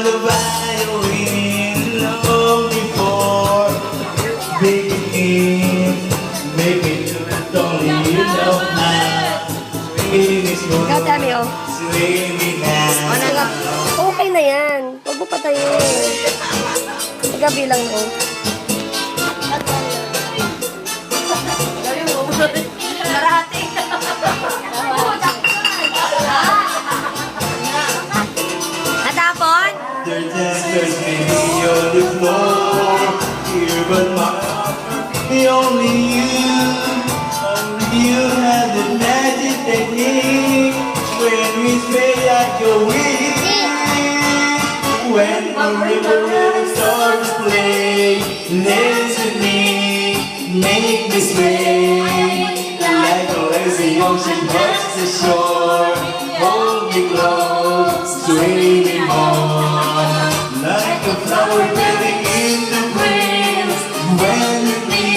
the violin long before begin. Maybe to the only you know how. Swinging is more. Ikaw, Tami, oh. Swinging now. Okay na yan. Huwag mo patayin. Gabi lang, oh. Marati. Natapon? Their dancers may be on the floor here, but my only you have the magic technique. When we sway like your wind, when the river starts to play, dance with me, make me sway like a lazy ocean hugs the shore. Hold me close, sway me more, like a flower building in the breeze. When with me,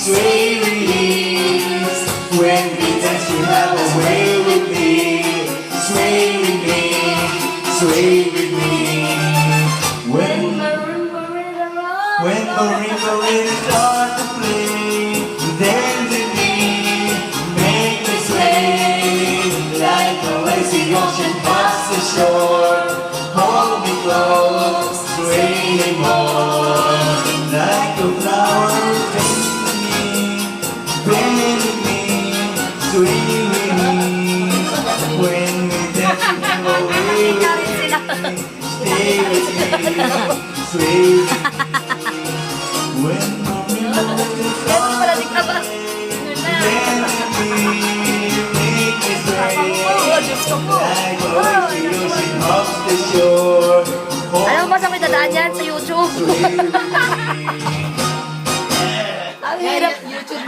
sway release. When we dance, you have a way with me. Sway with me, sway with me. When marimba really start to play, dance with me, make me sway like a lazy ocean past the shore. Hold me close, sway me more, like a flower, bend with me, sway with me. When we dance, you have a way with me. Stay with me, sway with me. When marimba really start to play, dance with me, make me sway like a lazy ocean off the shore. Alam mo ba saan may dadaan yan? Sa YouTube. Ang hirap. YouTube.